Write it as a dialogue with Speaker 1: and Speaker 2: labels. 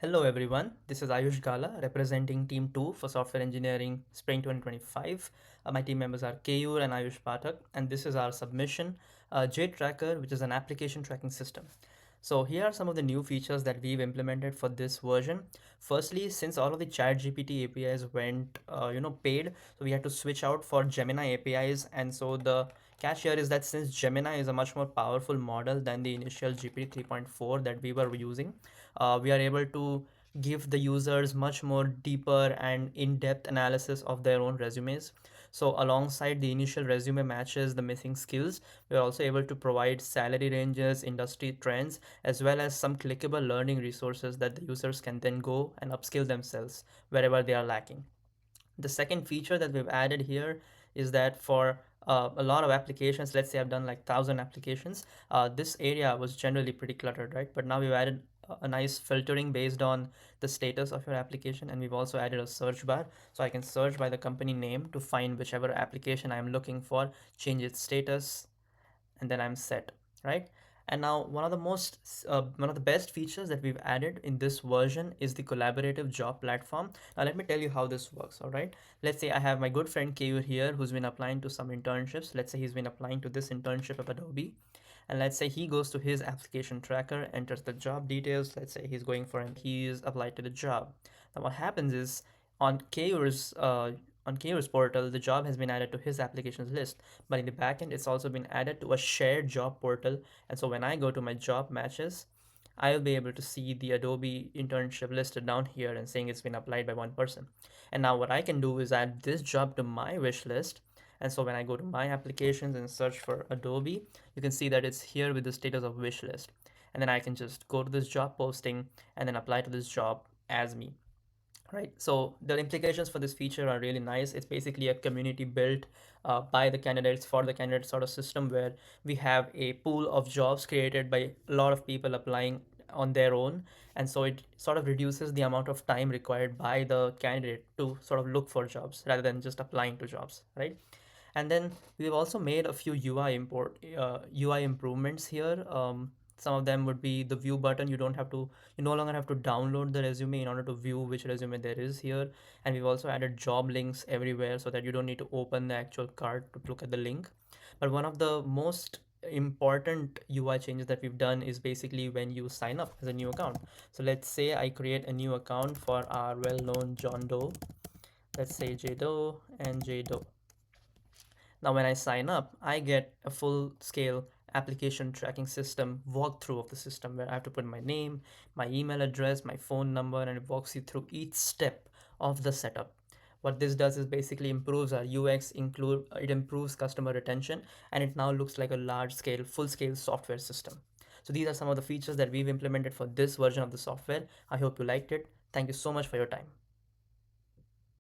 Speaker 1: Hello everyone, this is Ayush Gala representing Team 2 for Software Engineering Spring 2025. My team members are Keyur and Ayush Pathak, and this is our submission, JTracker, which is an application tracking system. So here are some of the new features that we've implemented for this version. Firstly, since all of the ChatGPT APIs went, paid, so we had to switch out for Gemini APIs, and so the catch here is that since Gemini is a much more powerful model than the initial GPT 3.4 that we were using, we are able to give the users much more deeper and in-depth analysis of their own resumes. So alongside the initial resume matches the missing skills, we are also able to provide salary ranges, industry trends, as well as some clickable learning resources that the users can then go and upskill themselves wherever they are lacking. The second feature that we've added here is that for a lot of applications, let's say I've done like 1,000 applications, this area was generally pretty cluttered, right? But now we've added a nice filtering based on the status of your application, and we've also added a search bar, so I can search by the company name to find whichever application I'm looking for, change its status, and then I'm set, right? And now one of the best features that we've added in this version is the collaborative job platform. Now let me tell you how this works. All right, let's say I have my good friend Keyur here who's been applying to some internships. Let's say he's been applying to this internship of Adobe, and let's say he goes to his application tracker, enters the job details. Let's say he's going for and he's applied to the job. Now what happens is on Keyur's portal, the job has been added to his applications list, but in the backend, it's also been added to a shared job portal. And so when I go to my job matches, I'll be able to see the Adobe internship listed down here and saying it's been applied by one person. And now what I can do is add this job to my wish list. And so when I go to my applications and search for Adobe, you can see that it's here with the status of wish list. And then I can just go to this job posting and then apply to this job as me. Right. So the implications for this feature are really nice. It's basically a community built by the candidates for the candidate sort of system where we have a pool of jobs created by a lot of people applying on their own. And so it sort of reduces the amount of time required by the candidate to sort of look for jobs rather than just applying to jobs, right? And then we've also made a few UI improvements here. Some of them would be the view button. You no longer have to download the resume in order to view which resume there is here. And we've also added job links everywhere so that you don't need to open the actual card to look at the link. But one of the most important UI changes that we've done is basically when you sign up as a new account. So let's say I create a new account for our well-known John Doe. Let's say J Doe and J Doe. Now, when I sign up, I get a full scale application tracking system walkthrough of the system where I have to put my name, my email address, my phone number, and it walks you through each step of the setup. What this does is basically improves our UX, it improves customer retention, and it now looks like a large scale, full scale software system. So these are some of the features that we've implemented for this version of the software. I hope you liked it. Thank you so much for your time.